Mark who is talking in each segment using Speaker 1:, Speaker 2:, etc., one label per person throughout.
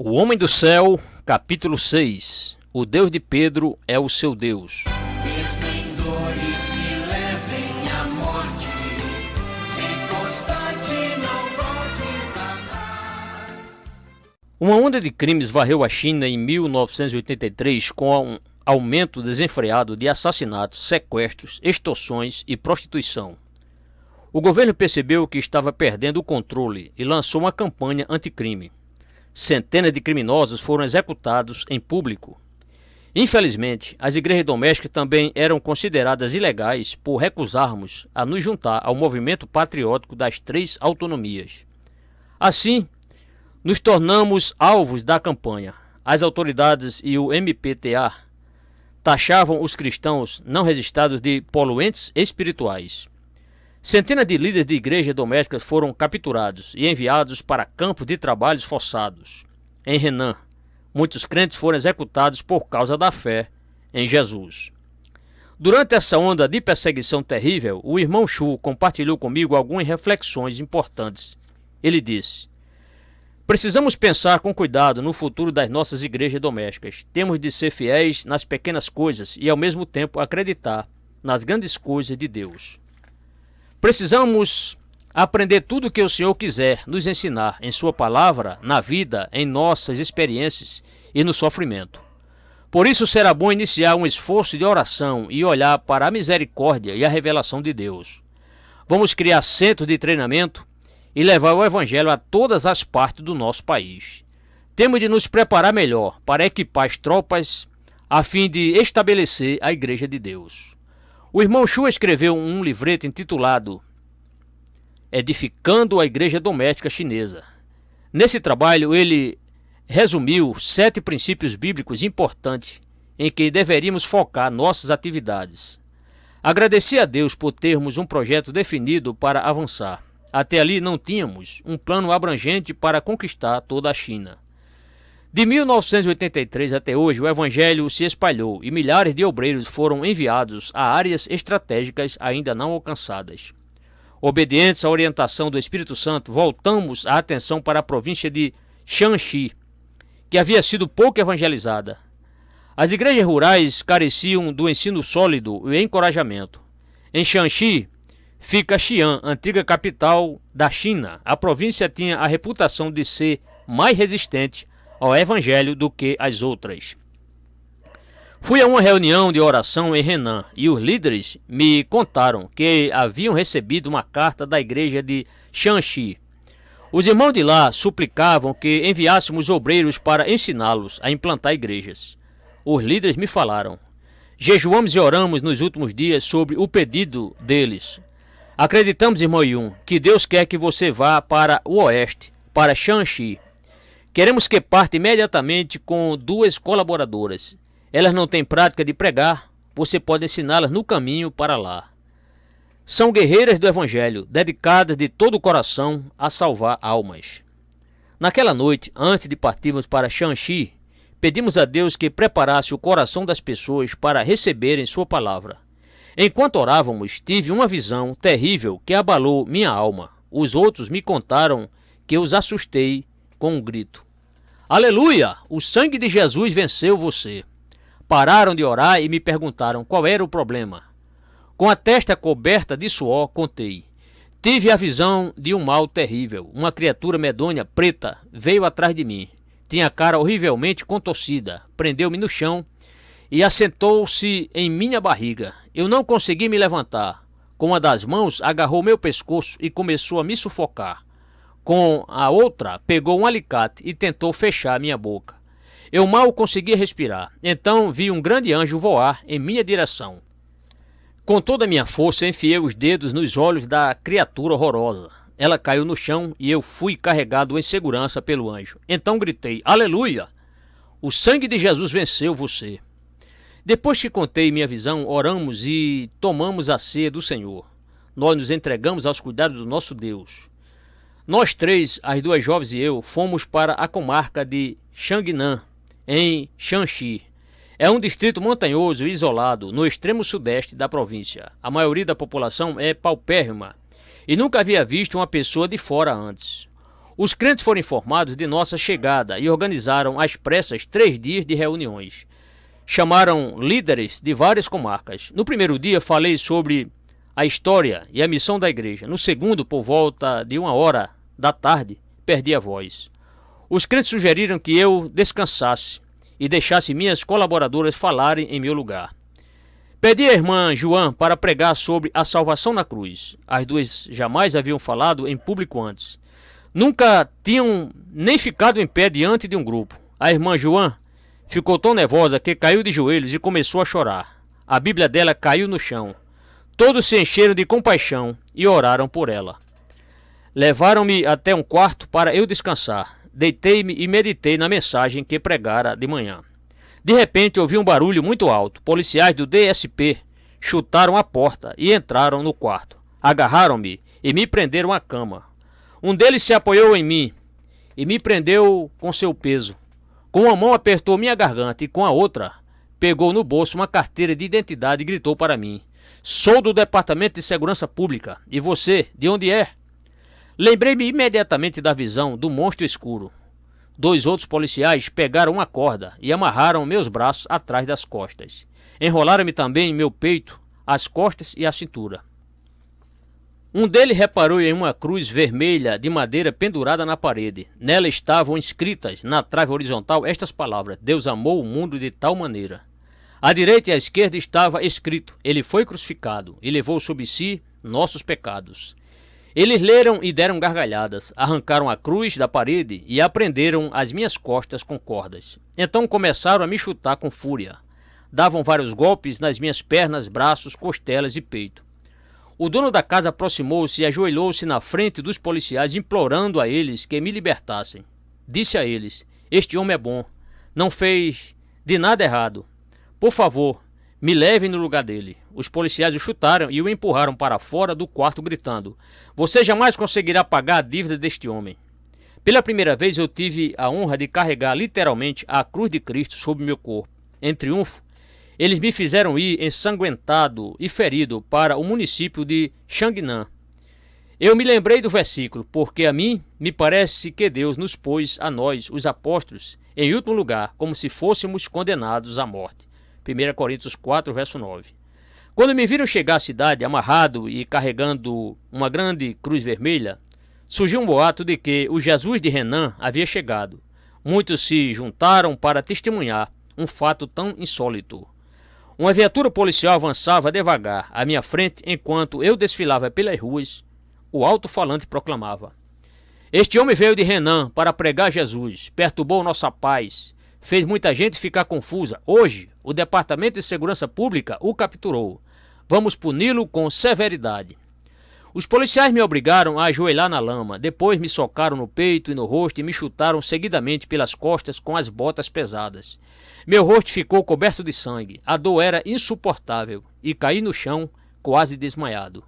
Speaker 1: O Homem do Céu, capítulo 6. O Deus de Pedro é o seu Deus.
Speaker 2: Mesmo em dores que levem à morte, se constante não voltes atrás.
Speaker 1: Uma onda de crimes varreu a China em 1983 com um aumento desenfreado de assassinatos, sequestros, extorsões e prostituição. O governo percebeu que estava perdendo o controle e lançou uma campanha anticrime. Centenas de criminosos foram executados em público. Infelizmente, as igrejas domésticas também eram consideradas ilegais por recusarmos a nos juntar ao movimento patriótico das três autonomias. Assim, nos tornamos alvos da campanha. As autoridades e o MPTA taxavam os cristãos não registrados de poluentes espirituais. Centenas de líderes de igrejas domésticas foram capturados e enviados para campos de trabalhos forçados. Em Henan, muitos crentes foram executados por causa da fé em Jesus. Durante essa onda de perseguição terrível, o irmão Chu compartilhou comigo algumas reflexões importantes. Ele disse: precisamos pensar com cuidado no futuro das nossas igrejas domésticas. Temos de ser fiéis nas pequenas coisas e ao mesmo tempo acreditar nas grandes coisas de Deus. Precisamos aprender tudo o que o Senhor quiser nos ensinar em sua palavra, na vida, em nossas experiências e no sofrimento. Por isso será bom iniciar um esforço de oração e olhar para a misericórdia e a revelação de Deus. Vamos criar centros de treinamento e levar o Evangelho a todas as partes do nosso país. Temos de nos preparar melhor para equipar as tropas a fim de estabelecer a Igreja de Deus. O irmão Chu escreveu um livreto intitulado Edificando a Igreja Doméstica Chinesa. Nesse trabalho, ele resumiu 7 princípios bíblicos importantes em que deveríamos focar nossas atividades. Agradeci a Deus por termos um projeto definido para avançar. Até ali não tínhamos um plano abrangente para conquistar toda a China. De 1983 até hoje, o Evangelho se espalhou e milhares de obreiros foram enviados a áreas estratégicas ainda não alcançadas. Obedientes à orientação do Espírito Santo, voltamos a atenção para a província de Shanxi, que havia sido pouco evangelizada. As igrejas rurais careciam do ensino sólido e encorajamento. Em Shanxi fica Xi'an, antiga capital da China. A província tinha a reputação de ser mais resistente ao Evangelho do que as outras. Fui a uma reunião de oração em Henan e os líderes me contaram que haviam recebido uma carta da igreja de Shanxi. Os irmãos de lá suplicavam que enviássemos obreiros para ensiná-los a implantar igrejas. Os líderes me falaram: jejuamos e oramos nos últimos dias sobre o pedido deles. Acreditamos, irmão Yun, que Deus quer que você vá para o oeste, para Shanxi. Queremos que parte imediatamente com 2 colaboradoras. Elas não têm prática de pregar, você pode ensiná-las no caminho para lá. São guerreiras do Evangelho, dedicadas de todo o coração a salvar almas. Naquela noite, antes de partirmos para Shanxi, pedimos a Deus que preparasse o coração das pessoas para receberem sua palavra. Enquanto orávamos, tive uma visão terrível que abalou minha alma. Os outros me contaram que os assustei com um grito: aleluia! O sangue de Jesus venceu você. Pararam de orar e me perguntaram qual era o problema. Com a testa coberta de suor, contei. Tive a visão de um mal terrível. Uma criatura medonha, preta, veio atrás de mim. Tinha a cara horrivelmente contorcida. Prendeu-me no chão e assentou-se em minha barriga. Eu não consegui me levantar. Com uma das mãos, agarrou meu pescoço e começou a me sufocar. Com a outra, pegou um alicate e tentou fechar minha boca. Eu mal conseguia respirar. Então vi um grande anjo voar em minha direção. Com toda a minha força, enfiei os dedos nos olhos da criatura horrorosa. Ela caiu no chão e eu fui carregado em segurança pelo anjo. Então gritei: aleluia! O sangue de Jesus venceu você. Depois que contei minha visão, oramos e tomamos a ceia do Senhor. Nós nos entregamos aos cuidados do nosso Deus. Nós 3, as 2 jovens e eu, fomos para a comarca de Shangnan, em Shanxi. É um distrito montanhoso e isolado no extremo sudeste da província. A maioria da população é paupérrima e nunca havia visto uma pessoa de fora antes. Os crentes foram informados de nossa chegada e organizaram às pressas 3 dias de reuniões. Chamaram líderes de várias comarcas. No primeiro dia falei sobre a história e a missão da igreja. No segundo, por volta de 1h da tarde, perdi a voz. Os crentes sugeriram que eu descansasse e deixasse minhas colaboradoras falarem em meu lugar. Pedi à irmã Joan para pregar sobre a salvação na cruz. As duas jamais haviam falado em público antes. Nunca tinham nem ficado em pé diante de um grupo. A irmã Joan ficou tão nervosa que caiu de joelhos e começou a chorar. A Bíblia dela caiu no chão. Todos se encheram de compaixão e oraram por ela. Levaram-me até um quarto para eu descansar. Deitei-me e meditei na mensagem que pregara de manhã. De repente ouvi um barulho muito alto. Policiais do DSP chutaram a porta e entraram no quarto. Agarraram-me e me prenderam à cama. Um deles se apoiou em mim e me prendeu com seu peso. Com uma mão apertou minha garganta e com a outra pegou no bolso uma carteira de identidade e gritou para mim: "Sou do Departamento de Segurança Pública. E você, de onde é?" Lembrei-me imediatamente da visão do monstro escuro. 2 outros policiais pegaram uma corda e amarraram meus braços atrás das costas. Enrolaram-me também em meu peito, as costas e a cintura. Um deles reparou em uma cruz vermelha de madeira pendurada na parede. Nela estavam inscritas, na trave horizontal, estas palavras: "Deus amou o mundo de tal maneira." À direita e à esquerda estava escrito: "Ele foi crucificado e levou sobre si nossos pecados." Eles leram e deram gargalhadas, arrancaram a cruz da parede e a prenderam às minhas costas com cordas. Então começaram a me chutar com fúria. Davam vários golpes nas minhas pernas, braços, costelas e peito. O dono da casa aproximou-se e ajoelhou-se na frente dos policiais, implorando a eles que me libertassem. Disse a eles: "Este homem é bom, não fez de nada errado. Por favor, me levem no lugar dele." Os policiais o chutaram e o empurraram para fora do quarto, gritando: "Você jamais conseguirá pagar a dívida deste homem." Pela primeira vez eu tive a honra de carregar literalmente a cruz de Cristo sobre meu corpo. Em triunfo, eles me fizeram ir ensanguentado e ferido para o município de Xangnan. Eu me lembrei do versículo: "Porque a mim me parece que Deus nos pôs a nós, os apóstolos, em último lugar, como se fôssemos condenados à morte." 1 Coríntios 4, verso 9. Quando me viram chegar à cidade amarrado e carregando uma grande cruz vermelha, surgiu um boato de que o Jesus de Renan havia chegado. Muitos se juntaram para testemunhar um fato tão insólito. Uma viatura policial avançava devagar à minha frente enquanto eu desfilava pelas ruas. O alto-falante proclamava: "Este homem veio de Renan para pregar Jesus, perturbou nossa paz, fez muita gente ficar confusa. Hoje, o Departamento de Segurança Pública o capturou. Vamos puni-lo com severidade." Os policiais me obrigaram a ajoelhar na lama. Depois me socaram no peito e no rosto e me chutaram seguidamente pelas costas com as botas pesadas. Meu rosto ficou coberto de sangue. A dor era insuportável e caí no chão quase desmaiado.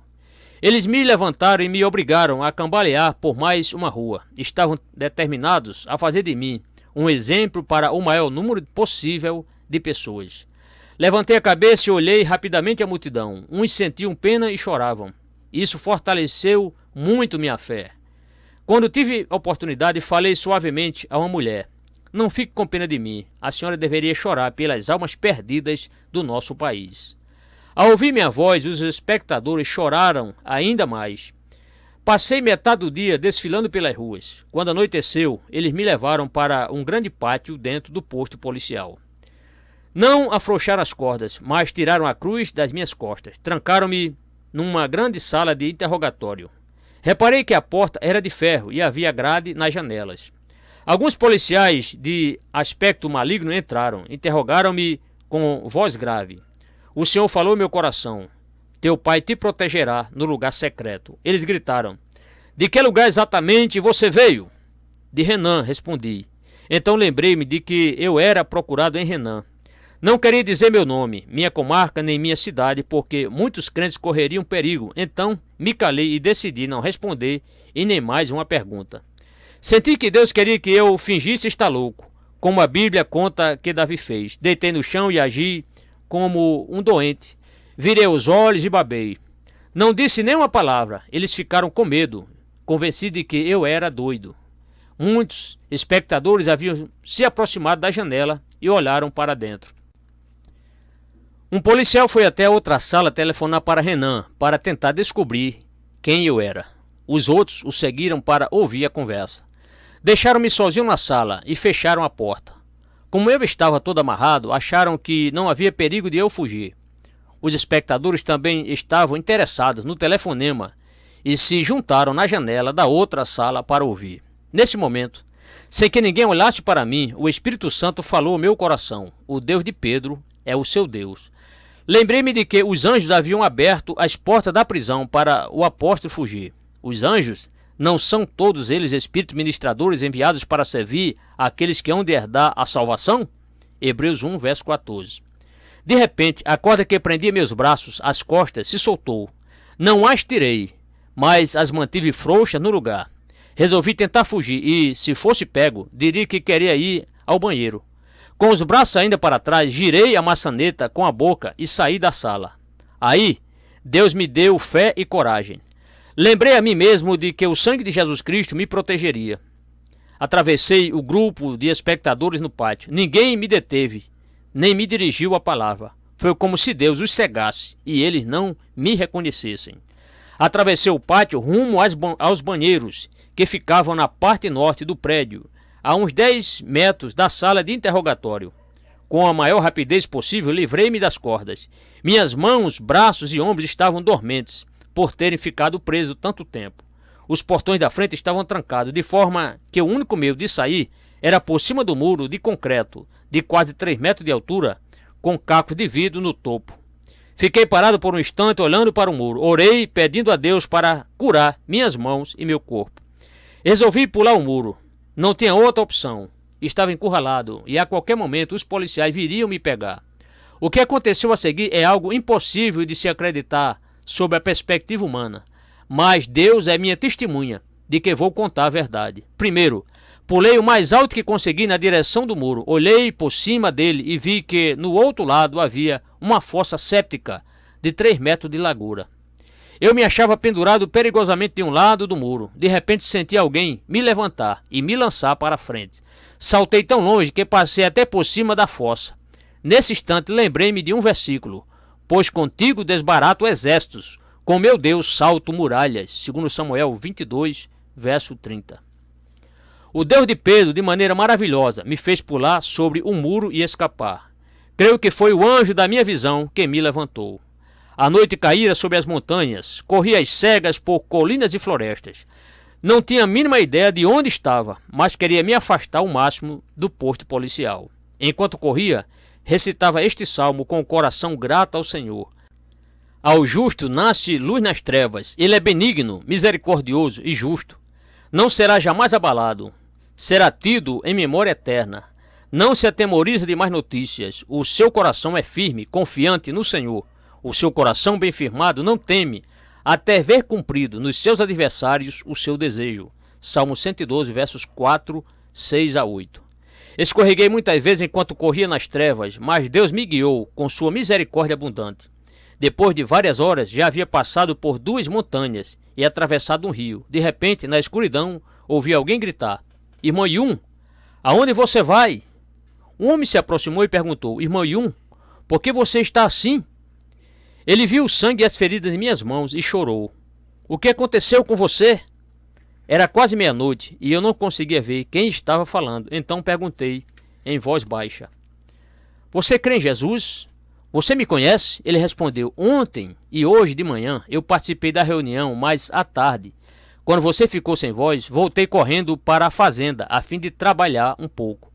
Speaker 1: Eles me levantaram e me obrigaram a cambalear por mais uma rua. Estavam determinados a fazer de mim um exemplo para o maior número possível de pessoas. Levantei a cabeça e olhei rapidamente a multidão. Uns sentiam pena e choravam. Isso fortaleceu muito minha fé. Quando tive a oportunidade, falei suavemente a uma mulher: "Não fique com pena de mim. A senhora deveria chorar pelas almas perdidas do nosso país." Ao ouvir minha voz, os espectadores choraram ainda mais. Passei metade do dia desfilando pelas ruas. Quando anoiteceu, eles me levaram para um grande pátio dentro do posto policial. Não afrouxaram as cordas, mas tiraram a cruz das minhas costas. Trancaram-me numa grande sala de interrogatório. Reparei que a porta era de ferro e havia grade nas janelas. Alguns policiais de aspecto maligno entraram. Interrogaram-me com voz grave: "O senhor falou meu coração. Teu pai te protegerá no lugar secreto." Eles gritaram: "De que lugar exatamente você veio?" "De Renan", respondi. Então lembrei-me de que eu era procurado em Renan. Não queria dizer meu nome, minha comarca nem minha cidade, porque muitos crentes correriam perigo. Então me calei e decidi não responder e nem mais uma pergunta. Senti que Deus queria que eu fingisse estar louco, como a Bíblia conta que Davi fez. Deitei no chão e agi como um doente. Virei os olhos e babei. Não disse nenhuma palavra. Eles ficaram com medo, convencidos de que eu era doido. Muitos espectadores haviam se aproximado da janela e olharam para dentro. Um policial foi até a outra sala telefonar para Renan para tentar descobrir quem eu era. Os outros o seguiram para ouvir a conversa. Deixaram-me sozinho na sala e fecharam a porta. Como eu estava todo amarrado, acharam que não havia perigo de eu fugir. Os espectadores também estavam interessados no telefonema e se juntaram na janela da outra sala para ouvir. Nesse momento, sem que ninguém olhasse para mim, o Espírito Santo falou ao meu coração: o Deus de Pedro é o seu Deus. Lembrei-me de que os anjos haviam aberto as portas da prisão para o apóstolo fugir. Os anjos não são todos eles espíritos ministradores enviados para servir aqueles que hão de herdar a salvação? Hebreus 1, verso 14. De repente, a corda que prendia meus braços, as costas, se soltou. Não as tirei, mas as mantive frouxas no lugar. Resolvi tentar fugir e, se fosse pego, diria que queria ir ao banheiro. Com os braços ainda para trás, girei a maçaneta com a boca e saí da sala. Aí, Deus me deu fé e coragem. Lembrei a mim mesmo de que o sangue de Jesus Cristo me protegeria. Atravessei o grupo de espectadores no pátio. Ninguém me deteve, nem me dirigiu a palavra. Foi como se Deus os cegasse e eles não me reconhecessem. Atravessei o pátio rumo aos banheiros, que ficavam na parte norte do prédio, a uns 10 metros da sala de interrogatório. Com a maior rapidez possível, livrei-me das cordas. Minhas mãos, braços e ombros estavam dormentes, por terem ficado presos tanto tempo. Os portões da frente estavam trancados, de forma que o único meio de sair era por cima do muro de concreto, de quase 3 metros de altura, com cacos de vidro no topo. Fiquei parado por um instante olhando para o muro. Orei, pedindo a Deus para curar minhas mãos e meu corpo. Resolvi pular o muro. Não tinha outra opção. Estava encurralado e a qualquer momento os policiais viriam me pegar. O que aconteceu a seguir é algo impossível de se acreditar sob a perspectiva humana. Mas Deus é minha testemunha de que vou contar a verdade. Primeiro, pulei o mais alto que consegui na direção do muro. Olhei por cima dele e vi que no outro lado havia uma fossa séptica de 3 metros de largura. Eu me achava pendurado perigosamente de um lado do muro. De repente senti alguém me levantar e me lançar para a frente. Saltei tão longe que passei até por cima da fossa. Nesse instante lembrei-me de um versículo: pois contigo desbarato exércitos, com meu Deus salto muralhas. 2 Samuel 22, verso 30. O Deus de Pedro, de maneira maravilhosa, me fez pular sobre o muro e escapar. Creio que foi o anjo da minha visão que me levantou. A noite caíra sobre as montanhas, corria às cegas por colinas e florestas. Não tinha a mínima ideia de onde estava, mas queria me afastar ao máximo do posto policial. Enquanto corria, recitava este salmo com o coração grato ao Senhor. Ao justo nasce luz nas trevas. Ele é benigno, misericordioso e justo. Não será jamais abalado. Será tido em memória eterna. Não se atemoriza de más notícias. O seu coração é firme, confiante no Senhor. O seu coração bem firmado não teme, até ver cumprido nos seus adversários o seu desejo. Salmo 112, versos 4, 6 a 8. Escorreguei muitas vezes enquanto corria nas trevas, mas Deus me guiou com sua misericórdia abundante. Depois de várias horas, já havia passado por 2 montanhas e atravessado um rio. De repente, na escuridão, ouvi alguém gritar: Irmão Yun, aonde você vai? Um homem se aproximou e perguntou: Irmão Yun, por que você está assim? Ele viu o sangue e as feridas em minhas mãos e chorou. O que aconteceu com você? Era quase meia-noite e eu não conseguia ver quem estava falando. Então perguntei em voz baixa: Você crê em Jesus? Você me conhece? Ele respondeu: Ontem e hoje de manhã eu participei da reunião, mas à tarde, quando você ficou sem voz, voltei correndo para a fazenda a fim de trabalhar um pouco.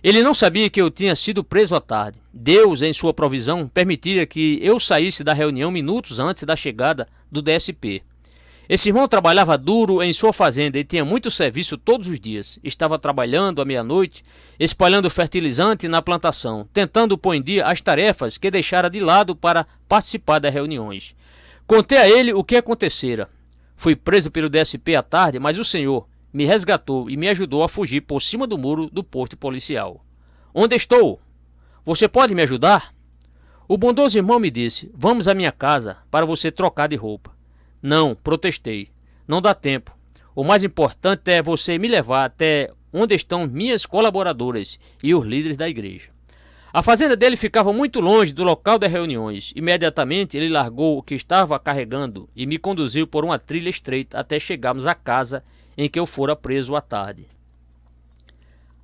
Speaker 1: Ele não sabia que eu tinha sido preso à tarde. Deus, em sua provisão, permitira que eu saísse da reunião minutos antes da chegada do DSP. Esse irmão trabalhava duro em sua fazenda e tinha muito serviço todos os dias. Estava trabalhando à meia-noite, espalhando fertilizante na plantação, tentando pôr em dia as tarefas que deixara de lado para participar das reuniões. Contei a ele o que acontecera. Fui preso pelo DSP à tarde, mas o Senhor me resgatou e me ajudou a fugir por cima do muro do posto policial. Onde estou? Você pode me ajudar? O bondoso irmão me disse: Vamos à minha casa para você trocar de roupa. Não, protestei. Não dá tempo. O mais importante é você me levar até onde estão minhas colaboradoras e os líderes da igreja. A fazenda dele ficava muito longe do local das reuniões. Imediatamente ele largou o que estava carregando e me conduziu por uma trilha estreita até chegarmos à casa em que eu fora preso à tarde.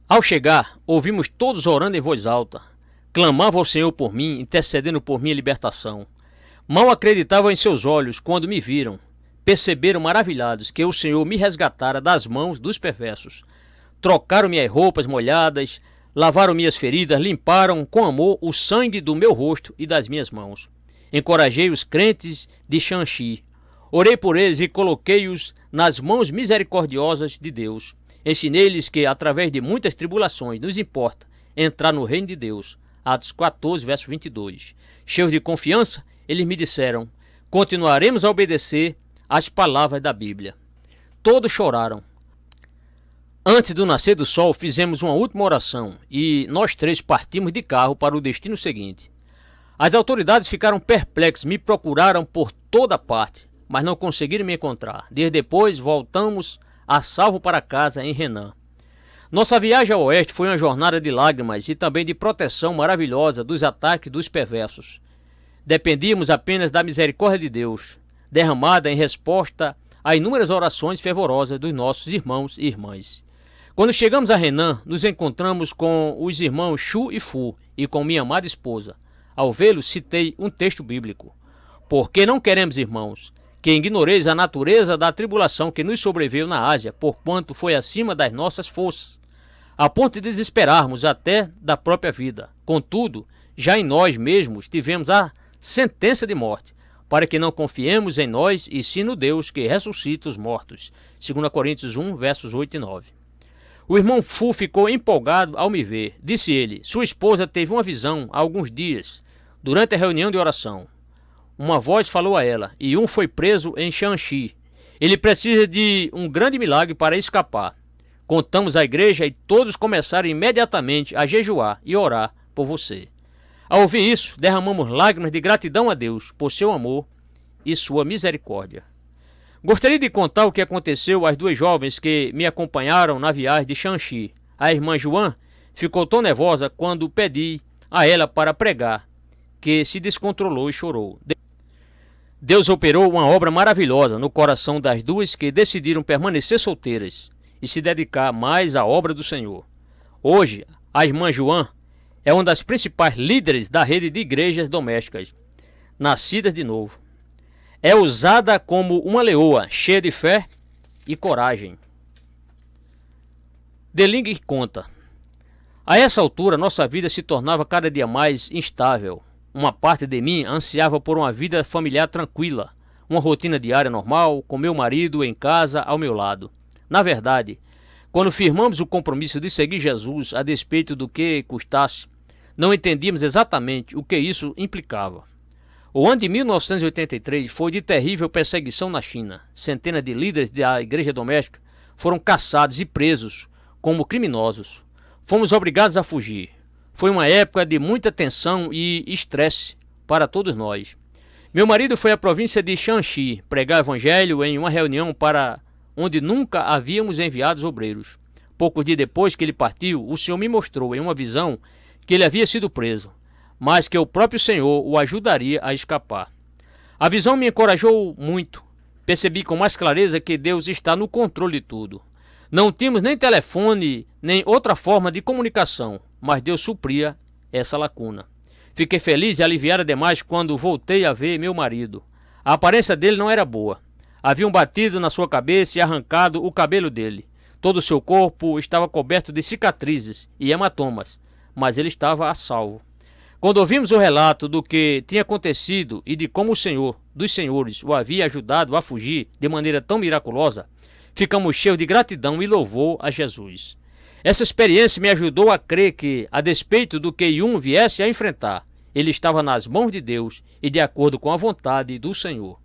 Speaker 1: Ao chegar, ouvimos todos orando em voz alta. Clamavam ao Senhor por mim, intercedendo por minha libertação. Mal acreditavam em seus olhos quando me viram. Perceberam maravilhados que o Senhor me resgatara das mãos dos perversos. Trocaram minhas roupas molhadas, lavaram minhas feridas, limparam com amor o sangue do meu rosto e das minhas mãos. Encorajei os crentes de Shanxi. Orei por eles e coloquei-os nas mãos misericordiosas de Deus. Ensinei-lhes que, através de muitas tribulações, nos importa entrar no reino de Deus. Atos 14, verso 22. Cheios de confiança, eles me disseram: continuaremos a obedecer às palavras da Bíblia. Todos choraram. Antes do nascer do sol, fizemos uma última oração e nós três partimos de carro para o destino seguinte. As autoridades ficaram perplexas, me procuraram por toda parte, mas não conseguiram me encontrar. Dias depois, voltamos a salvo para casa em Henan. Nossa viagem ao oeste foi uma jornada de lágrimas e também de proteção maravilhosa dos ataques dos perversos. Dependíamos apenas da misericórdia de Deus, derramada em resposta a inúmeras orações fervorosas dos nossos irmãos e irmãs. Quando chegamos a Henan, nos encontramos com os irmãos Xu e Fu e com minha amada esposa. Ao vê-los, citei um texto bíblico. Porque não queremos, irmãos, que ignoreis a natureza da tribulação que nos sobreveio na Ásia, porquanto foi acima das nossas forças, a ponto de desesperarmos até da própria vida. Contudo, já em nós mesmos tivemos a sentença de morte, para que não confiemos em nós e sim no Deus que ressuscita os mortos. 2 Coríntios 1, versos 8 e 9. O irmão Fu ficou empolgado ao me ver. Disse ele: sua esposa teve uma visão há alguns dias, durante a reunião de oração. Uma voz falou a ela, e um foi preso em Shanxi. Ele precisa de um grande milagre para escapar. Contamos à igreja e todos começaram imediatamente a jejuar e orar por você. Ao ouvir isso, derramamos lágrimas de gratidão a Deus por seu amor e sua misericórdia. Gostaria de contar o que aconteceu às duas jovens que me acompanharam na viagem de Shanxi. A irmã Joan ficou tão nervosa quando pedi a ela para pregar, que se descontrolou e chorou. Deus operou uma obra maravilhosa no coração das duas que decidiram permanecer solteiras e se dedicar mais à obra do Senhor. Hoje, a irmã Joan é uma das principais líderes da rede de igrejas domésticas, nascidas de novo. É usada como uma leoa, cheia de fé e coragem. Deling conta: a essa altura, nossa vida se tornava cada dia mais instável. Uma parte de mim ansiava por uma vida familiar tranquila, uma rotina diária normal, com meu marido em casa ao meu lado. Na verdade, quando firmamos o compromisso de seguir Jesus a despeito do que custasse, não entendíamos exatamente o que isso implicava. O ano de 1983 foi de terrível perseguição na China. Centenas de líderes da igreja doméstica foram caçados e presos como criminosos. Fomos obrigados a fugir. Foi uma época de muita tensão e estresse para todos nós. Meu marido foi à província de Shanxi pregar o evangelho em uma reunião para onde nunca havíamos enviado obreiros. Poucos dias depois que ele partiu, o Senhor me mostrou em uma visão que ele havia sido preso, mas que o próprio Senhor o ajudaria a escapar. A visão me encorajou muito. Percebi com mais clareza que Deus está no controle de tudo. Não tínhamos nem telefone, nem outra forma de comunicação, mas Deus supria essa lacuna. Fiquei feliz e aliviada demais quando voltei a ver meu marido. A aparência dele não era boa. Haviam batido na sua cabeça e arrancado o cabelo dele. Todo o seu corpo estava coberto de cicatrizes e hematomas, mas ele estava a salvo. Quando ouvimos o relato do que tinha acontecido e de como o Senhor dos Senhores o havia ajudado a fugir de maneira tão miraculosa, ficamos cheios de gratidão e louvor a Jesus. Essa experiência me ajudou a crer que, a despeito do que Yun viesse a enfrentar, ele estava nas mãos de Deus e de acordo com a vontade do Senhor.